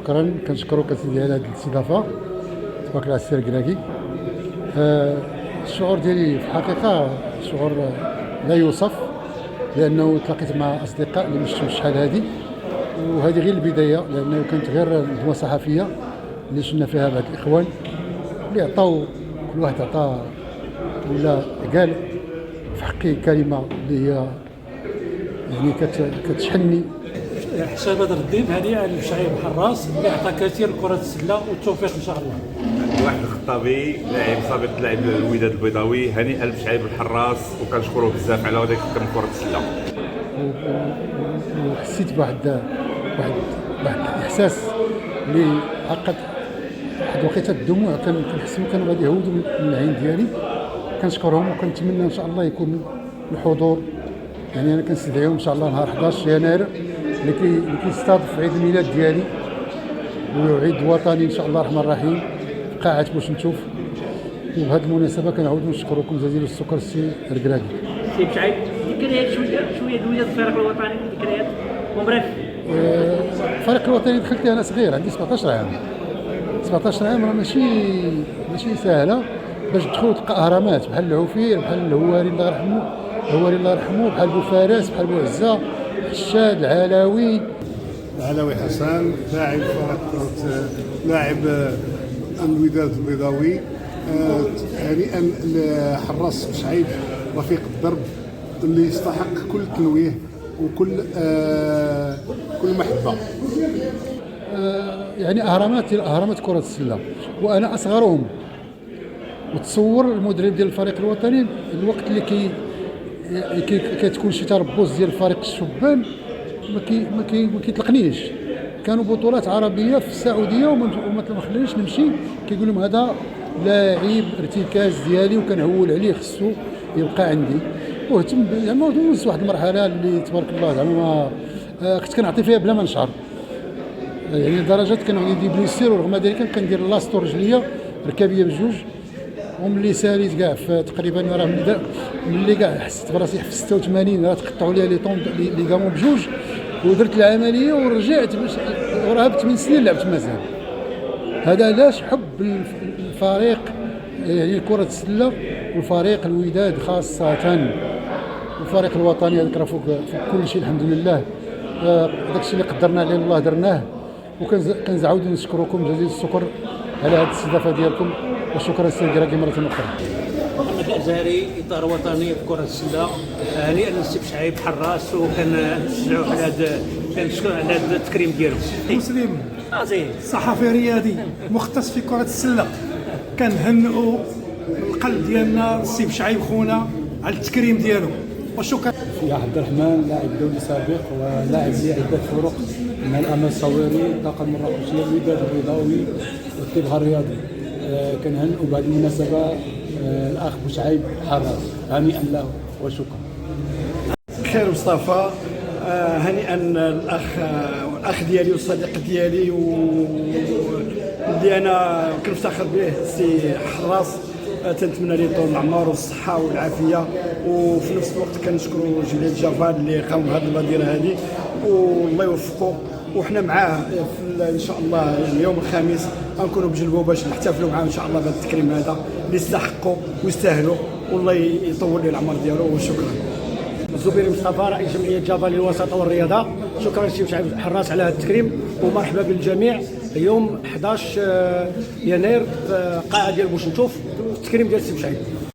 شكرا، كنشكروك اسيدي على هذه الاستضافه. تبارك الله السي الكراكي. الشعور ديالي في الحقيقه شعور لا يوصف، لانه تلاقيت مع اصدقاء اللي مشتو شحال هذه، وهذه غير البدايه، لانه كانت غير ندوه صحفيه اللي شفنا فيها بعض الاخوان اللي عطاو، كل واحد عطى ولا قال في حقي كلمه اللي هي يعني كتشحنني. حسام بدر الدين، هنيئا لشعيب حراس اللي عطى كثير لكرة السلة، والتوفيق ان شاء الله. واحد الخطابي لاعب سابق لاعب الوداد البيضاوي، هنيئا لشعيب الحراس وكنشكروه بزاف على هذا يقدم كرة السلة. وحسيت واحد الاحساس اللي عقد واحد الوقيته الدموع كنحسهم كانوا غادي يهودوا من العين ديالي. كنشكرهم وكنتمنى ان شاء الله يكون الحضور، يعني انا كنستدعيهم ان شاء الله نهار 11 يناير اللي كيستضيف عيد الميلاد ديالي وعيد وطني ان شاء الله الرحمن الرحيم في قاعه باش نشوف. وبهذه المناسبه كنعاود نشكركم جزيل الشكر السي الكراكي. سي بشعيب، ذكريات شويه دوية الفريق الوطني، ذكريات ومرافق. الفريق الوطني دخلت ليه انا صغير، عندي 17 عام. 17 عام راه ماشي سهله باش تدخل تلقى اهرامات بحال العوفير، بحال الهواري الله يرحمه، بحال بوفارس، بحال بوعزه، الشاد، العلاوي حسن، لاعب الوداد البيضاوي. هنيئا لحراس بشعيب رفيق الدرب اللي يستحق كل تنويه وكل محبه. يعني اهرامات كره السله وانا اصغرهم. وتصور المدرب ديال الفريق الوطني الوقت اللي كتكون شي تربص ديال فريق الشبان ما كيطلقنيش. كانوا بطولات عربيه في السعوديه وما خلانيش نمشي، كيقول لهم هذا لاعب ارتكاز ديالي وكنهول عليه، خصو يبقى عندي. وهتم زعما دوزت واحد المرحله اللي تبارك الله زعما كنت كنعطي فيها بلا ما نشعر، يعني لدرجه كان عندي بليسير، ورغم ذلك كندير لاستو رجليا ركابيه بجوج. وملي ساليت كاع في تقريبا راه ملي كاع حسيت براسي في 86 راه تقطعوا لي لي كامون بجوج، ودرت العمليه ورجعت باش وراها ب8 سنين لعبت مازال. هذا علاش حب الفريق يعني كرة السله والفريق الوداد خاصه، والفريق الوطني هذاك راه فوق كل شيء الحمد لله. داكشي اللي قدرنا عليه الله درناه. وكنعاود نشكركم جزيل الشكر على هذه الاستضافه ديالكم، وشكرا السي الكراكي مره اخرى. محمد الازهري، اطار وطني في كره السله، هنيئا للسي بشعيب حراس، وكنشجعوا على هذا التكريم ديالو. مسلم صحفي رياضي مختص في كره السله، كنهنئوا القلب ديالنا السي بشعيب خونا على التكريم ديالو، وشكرا. يا عبد الرحمن، لاعب دولي سابق ولاعب لعدة فرق من الامل الصويري، الطاقم المراكشيه، الوداد البيضاوي والطبخه الرياضي. كنهنئوا بهذه المناسبه الاخ بوشعيب حراس، هنيئا له وشكرا. خير مصطفى، هنيئا الاخ ديالي والصديق ديالي واللي انا كنفتخر به السي حراس. تنتمنى ليه طول العمر والصحه والعافيه، وفي نفس الوقت كنشكروا جلال جافاد اللي قام بهذه البادره هذه، والله يوفقه. وحنا معاه ان شاء الله اليوم الخميس غنكونوا بجلبوا باش نحتفلوا معاه ان شاء الله بهذا التكريم هذا اللي يستحقوا ويستاهلوا، والله يطول ليه العمر ديالو. وشكرا. الزبيري مصطفى، رئيس جمعيه جافا للوسط والرياضه. شكرا للسي بشعيب حراس على هذا التكريم، ومرحبا بالجميع يوم 11 يناير في قاعه ديال بوش نشوف التكريم ديال السي بشعيب.